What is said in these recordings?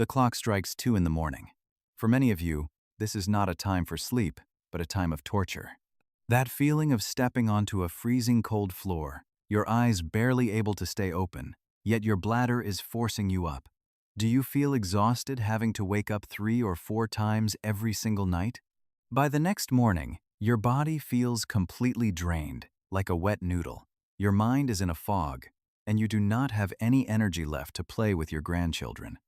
The clock strikes 2 in the morning. For many of you, this is not a time for sleep, but a time of torture. That feeling of stepping onto a freezing cold floor, your eyes barely able to stay open, yet your bladder is forcing you up. Do you feel exhausted having to wake up 3 or 4 times every single night? By the next morning, your body feels completely drained, like a wet noodle. Your mind is in a fog, and you do not have any energy left to play with your grandchildren.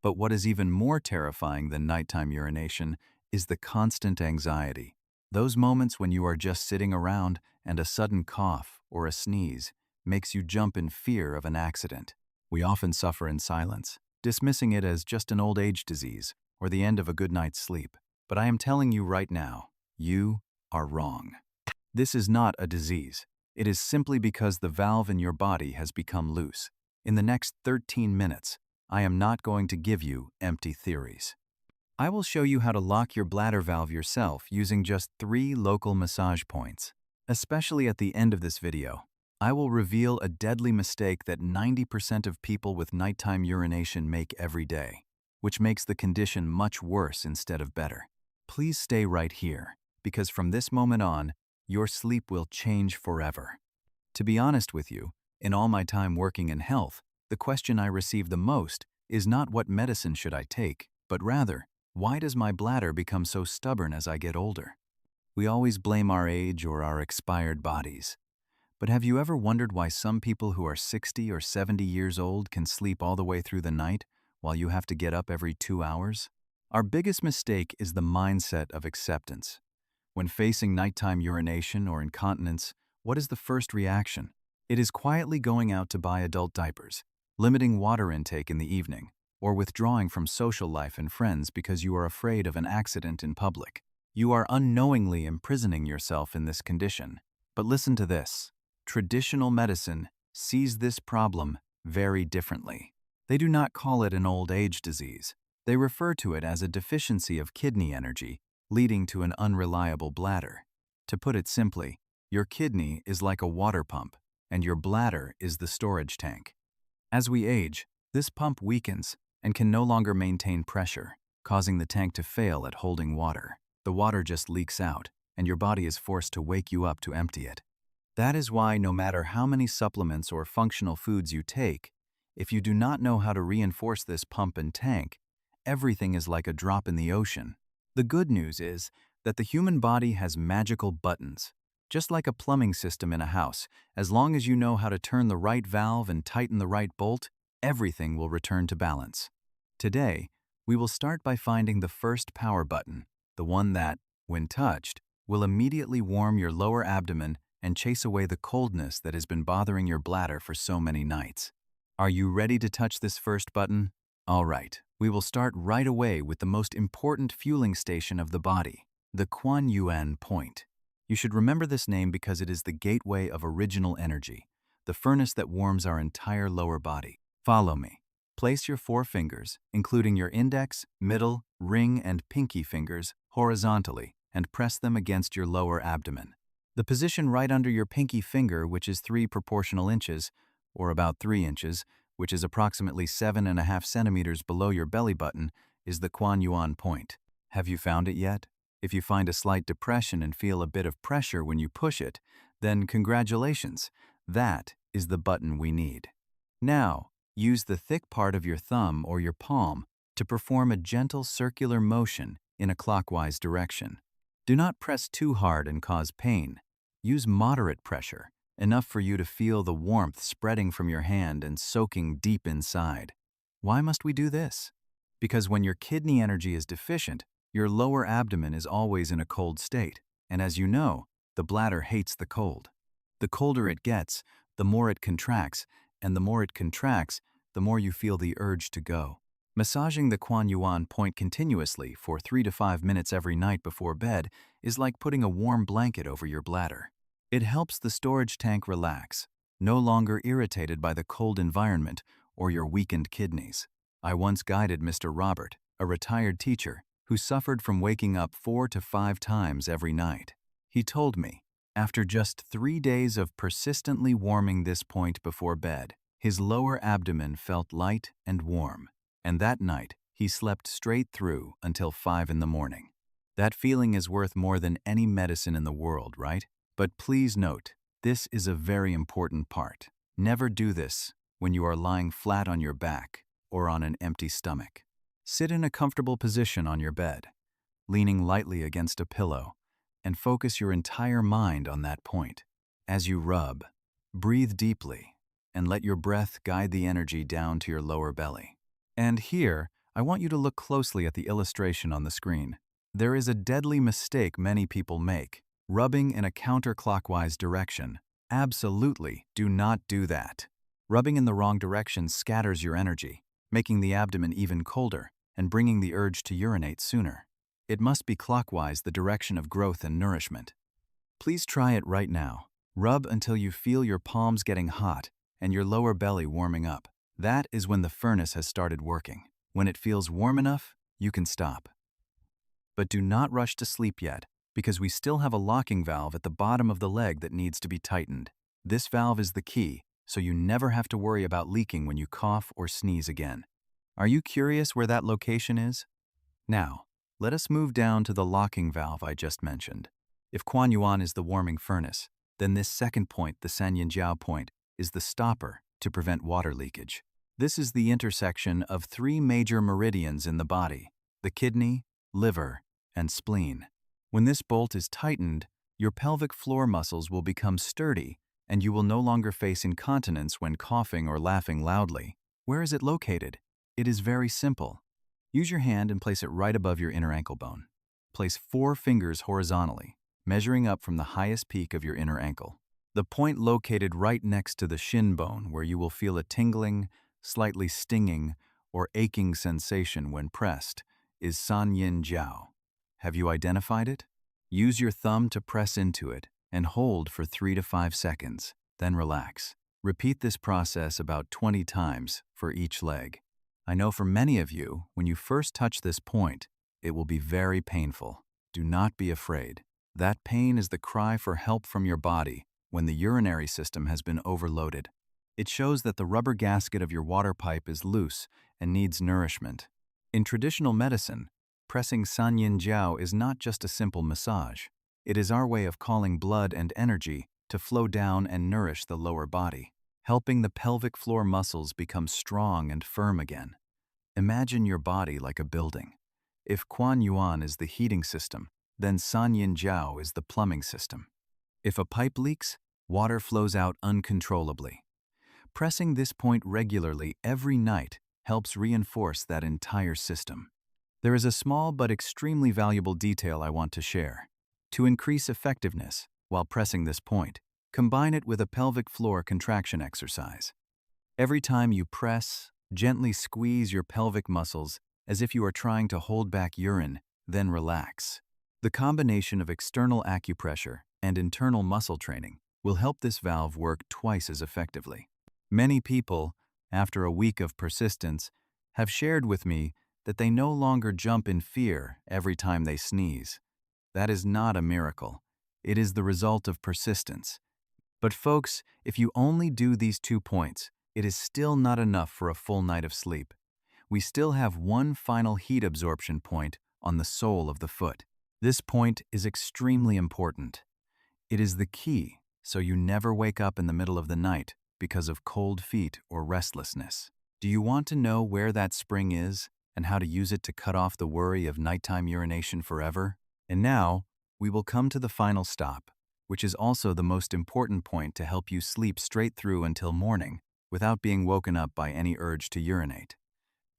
But what is even more terrifying than nighttime urination is the constant anxiety. Those moments when you are just sitting around and a sudden cough or a sneeze makes you jump in fear of an accident. We often suffer in silence, dismissing it as just an old age disease or the end of a good night's sleep. But I am telling you right now, you are wrong. This is not a disease. It is simply because the valve in your body has become loose. In the next 13 minutes, I am not going to give you empty theories. I will show you how to lock your bladder valve yourself using just 3 local massage points. Especially at the end of this video, I will reveal a deadly mistake that 90% of people with nighttime urination make every day, which makes the condition much worse instead of better. Please stay right here, because from this moment on, your sleep will change forever. To be honest with you, in all my time working in health, the question I receive the most is not what medicine should I take, but rather, why does my bladder become so stubborn as I get older? We always blame our age or our expired bodies. But have you ever wondered why some people who are 60 or 70 years old can sleep all the way through the night while you have to get up every 2 hours? Our biggest mistake is the mindset of acceptance. When facing nighttime urination or incontinence, what is the first reaction? It is quietly going out to buy adult diapers, limiting water intake in the evening, or withdrawing from social life and friends because you are afraid of an accident in public. You are unknowingly imprisoning yourself in this condition. But listen to this. Traditional medicine sees this problem very differently. They do not call it an old age disease. They refer to it as a deficiency of kidney energy, leading to an unreliable bladder. To put it simply, your kidney is like a water pump, and your bladder is the storage tank. As we age, this pump weakens and can no longer maintain pressure, causing the tank to fail at holding water. The water just leaks out, and your body is forced to wake you up to empty it. That is why no matter how many supplements or functional foods you take, if you do not know how to reinforce this pump and tank, everything is like a drop in the ocean. The good news is that the human body has magical buttons. Just like a plumbing system in a house, as long as you know how to turn the right valve and tighten the right bolt, everything will return to balance. Today, we will start by finding the first power button, the one that, when touched, will immediately warm your lower abdomen and chase away the coldness that has been bothering your bladder for so many nights. Are you ready to touch this first button? All right, we will start right away with the most important fueling station of the body, the Kuan Yuan point. You should remember this name because it is the gateway of original energy, the furnace that warms our entire lower body. Follow me. Place your 4 fingers, including your index, middle, ring, and pinky fingers, horizontally, and press them against your lower abdomen. The position right under your pinky finger, which is 3 proportional inches, or about 3 inches, which is approximately 7.5 centimeters below your belly button, is the Kuan Yuan point. Have you found it yet? If you find a slight depression and feel a bit of pressure when you push it, then congratulations, that is the button we need. Now, use the thick part of your thumb or your palm to perform a gentle circular motion in a clockwise direction. Do not press too hard and cause pain. Use moderate pressure, enough for you to feel the warmth spreading from your hand and soaking deep inside. Why must we do this? Because when your kidney energy is deficient, your lower abdomen is always in a cold state, and as you know, the bladder hates the cold. The colder it gets, the more it contracts, and the more it contracts, the more you feel the urge to go. Massaging the Kuan Yuan point continuously for 3 to 5 minutes every night before bed is like putting a warm blanket over your bladder. It helps the storage tank relax, no longer irritated by the cold environment or your weakened kidneys. I once guided Mr. Robert, a retired teacher, who suffered from waking up 4 to 5 times every night. He told me, after just 3 days of persistently warming this point before bed, his lower abdomen felt light and warm, and that night He slept straight through until 5 in the morning. That feeling is worth more than any medicine in the world, right? But please note, this is a very important part. Never do this when you are lying flat on your back or on an empty stomach. Sit in a comfortable position on your bed, leaning lightly against a pillow, and focus your entire mind on that point. As you rub, breathe deeply and let your breath guide the energy down to your lower belly. And here, I want you to look closely at the illustration on the screen. There is a deadly mistake many people make, rubbing in a counterclockwise direction. Absolutely do not do that. Rubbing in the wrong direction scatters your energy, making the abdomen even colder and bringing the urge to urinate sooner. It must be clockwise, the direction of growth and nourishment. Please try it right now. Rub until you feel your palms getting hot and your lower belly warming up. That is when the furnace has started working. When it feels warm enough, you can stop. But do not rush to sleep yet, because we still have a locking valve at the bottom of the leg that needs to be tightened. This valve is the key, so you never have to worry about leaking when you cough or sneeze again. Are you curious where that location is? Now, let us move down to the locking valve I just mentioned. If Kuan Yuan is the warming furnace, then this second point, the Sanyin Jiao point, is the stopper to prevent water leakage. This is the intersection of 3 major meridians in the body: the kidney, liver, and spleen. When this bolt is tightened, your pelvic floor muscles will become sturdy and you will no longer face incontinence when coughing or laughing loudly. Where is it located? It is very simple. Use your hand and place it right above your inner ankle bone. Place 4 fingers horizontally, measuring up from the highest peak of your inner ankle. The point located right next to the shin bone, where you will feel a tingling, slightly stinging, or aching sensation when pressed, is Sanyin Jiao. Have you identified it? Use your thumb to press into it and hold for 3 to 5 seconds, then relax. Repeat this process about 20 times for each leg. I know for many of you, when you first touch this point, it will be very painful. Do not be afraid. That pain is the cry for help from your body when the urinary system has been overloaded. It shows that the rubber gasket of your water pipe is loose and needs nourishment. In traditional medicine, pressing Sanyin Jiao is not just a simple massage. It is our way of calling blood and energy to flow down and nourish the lower body, helping the pelvic floor muscles become strong and firm again. Imagine your body like a building. If Kuan Yuan is the heating system, then Sanyin Jiao is the plumbing system. If a pipe leaks, water flows out uncontrollably. Pressing this point regularly every night helps reinforce that entire system. There is a small but extremely valuable detail I want to share. To increase effectiveness while pressing this point, combine it with a pelvic floor contraction exercise. Every time you press, gently squeeze your pelvic muscles as if you are trying to hold back urine, then relax. The combination of external acupressure and internal muscle training will help this valve work twice as effectively. Many people, after a week of persistence, have shared with me that they no longer jump in fear every time they sneeze. That is not a miracle. It is the result of persistence. But folks, if you only do these 2 points, it is still not enough for a full night of sleep. We still have one final heat absorption point on the sole of the foot. This point is extremely important. It is the key, so you never wake up in the middle of the night because of cold feet or restlessness. Do you want to know where that spring is and how to use it to cut off the worry of nighttime urination forever? And now, we will come to the final stop, which is also the most important point to help you sleep straight through until morning without being woken up by any urge to urinate.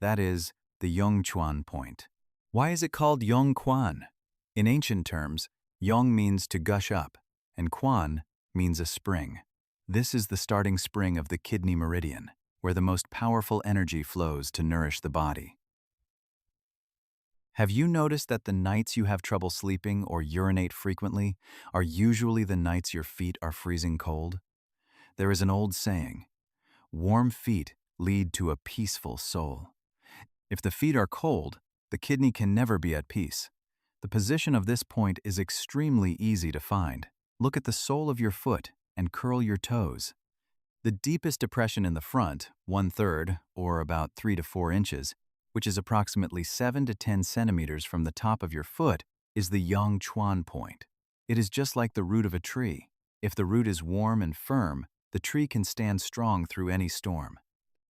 That is the Yongquan point. Why is it called Yongquan? In ancient terms, Yong means to gush up, and Quan means a spring. This is the starting spring of the kidney meridian, where the most powerful energy flows to nourish the body. Have you noticed that the nights you have trouble sleeping or urinate frequently are usually the nights your feet are freezing cold? There is an old saying, warm feet lead to a peaceful soul. If the feet are cold, the kidney can never be at peace. The position of this point is extremely easy to find. Look at the sole of your foot and curl your toes. The deepest depression in the front, 1/3, or about 3 to 4 inches, which is approximately 7 to 10 centimeters from the top of your foot, is the Yang Chuan point. It is just like the root of a tree. If the root is warm and firm, the tree can stand strong through any storm.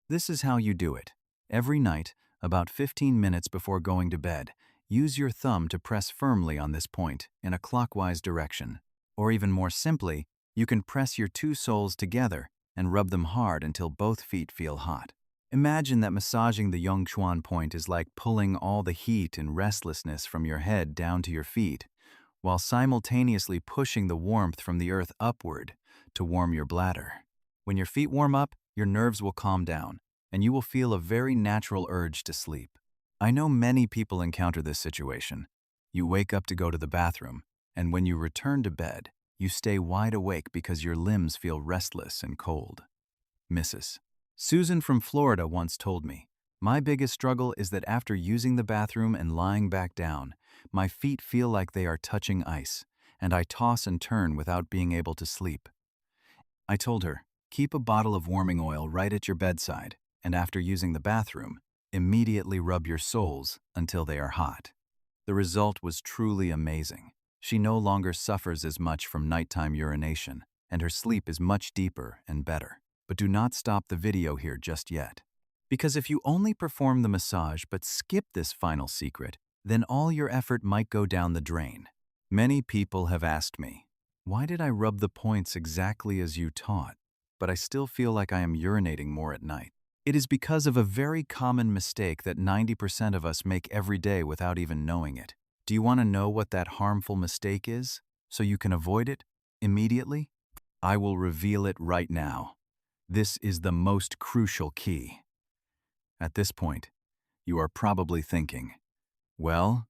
This is how you do it. Every night, about 15 minutes before going to bed, use your thumb to press firmly on this point in a clockwise direction. Or even more simply, you can press your two soles together and rub them hard until both feet feel hot. Imagine that massaging the Yongchuan point is like pulling all the heat and restlessness from your head down to your feet, while simultaneously pushing the warmth from the earth upward to warm your bladder. When your feet warm up, your nerves will calm down, and you will feel a very natural urge to sleep. I know many people encounter this situation. You wake up to go to the bathroom, and when you return to bed, you stay wide awake because your limbs feel restless and cold. Mrs. Susan from Florida once told me, "My biggest struggle is that after using the bathroom and lying back down, my feet feel like they are touching ice, and I toss and turn without being able to sleep." I told her, keep a bottle of warming oil right at your bedside, and after using the bathroom, immediately rub your soles until they are hot. The result was truly amazing. She no longer suffers as much from nighttime urination, and her sleep is much deeper and better. But do not stop the video here just yet. Because if you only perform the massage but skip this final secret, then all your effort might go down the drain. Many people have asked me, why did I rub the points exactly as you taught, but I still feel like I am urinating more at night? It is because of a very common mistake that 90% of us make every day without even knowing it. Do you want to know what that harmful mistake is, so you can avoid it immediately? I will reveal it right now. This is the most crucial key. At this point, you are probably thinking, well,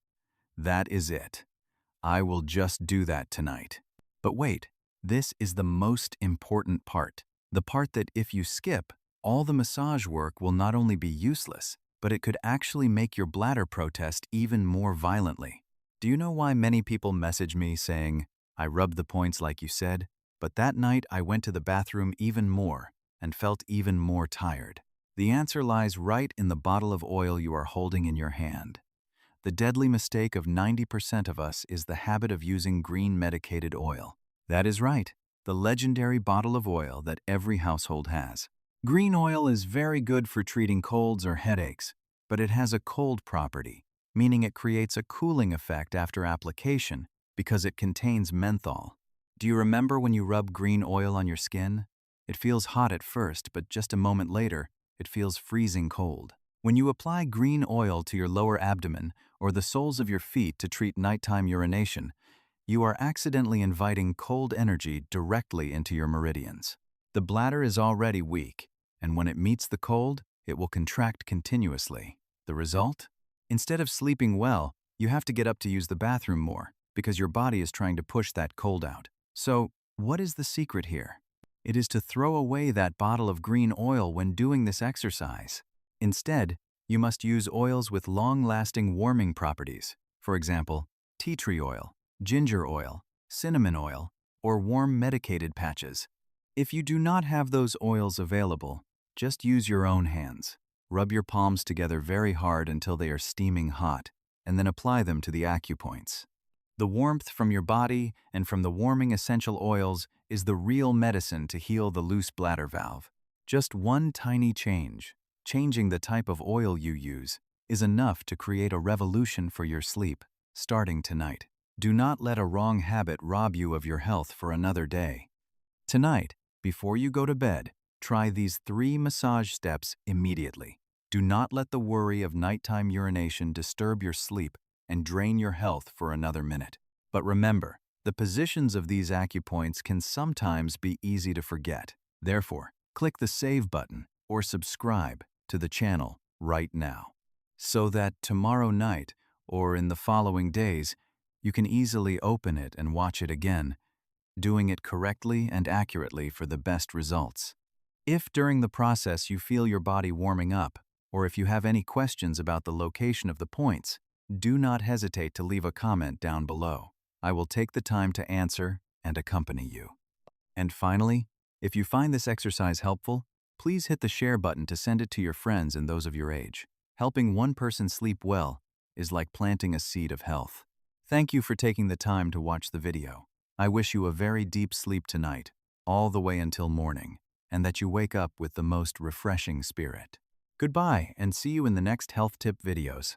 that is it. I will just do that tonight. But wait, this is the most important part. The part that if you skip, all the massage work will not only be useless, but it could actually make your bladder protest even more violently. Do you know why many people message me saying, I rubbed the points like you said, but that night I went to the bathroom even more and felt even more tired? The answer lies right in the bottle of oil you are holding in your hand. The deadly mistake of 90% of us is the habit of using green medicated oil. That is right, the legendary bottle of oil that every household has. Green oil is very good for treating colds or headaches, but it has a cold property, meaning it creates a cooling effect after application because it contains menthol. Do you remember when you rub green oil on your skin? It feels hot at first, but just a moment later, it feels freezing cold. When you apply green oil to your lower abdomen or the soles of your feet to treat nighttime urination, you are accidentally inviting cold energy directly into your meridians. The bladder is already weak, and when it meets the cold, it will contract continuously. The result? Instead of sleeping well, you have to get up to use the bathroom more because your body is trying to push that cold out. So, what is the secret here? It is to throw away that bottle of green oil when doing this exercise. Instead, you must use oils with long-lasting warming properties. For example, tea tree oil, ginger oil, cinnamon oil, or warm medicated patches. If you do not have those oils available, just use your own hands. Rub your palms together very hard until they are steaming hot, and then apply them to the acupoints. The warmth from your body and from the warming essential oils is the real medicine to heal the loose bladder valve. Just one tiny change, changing the type of oil you use, is enough to create a revolution for your sleep, starting tonight. Do not let a wrong habit rob you of your health for another day. Tonight, before you go to bed, try these 3 massage steps immediately. Do not let the worry of nighttime urination disturb your sleep and drain your health for another minute. But remember, the positions of these acupoints can sometimes be easy to forget. Therefore, click the save button or subscribe to the channel right now, so that tomorrow night or in the following days, you can easily open it and watch it again, doing it correctly and accurately for the best results. If during the process you feel your body warming up, or if you have any questions about the location of the points, do not hesitate to leave a comment down below. I will take the time to answer and accompany you. And finally, if you find this exercise helpful, please hit the share button to send it to your friends and those of your age. Helping one person sleep well is like planting a seed of health. Thank you for taking the time to watch the video. I wish you a very deep sleep tonight, all the way until morning, and that you wake up with the most refreshing spirit. Goodbye, and see you in the next health tip videos.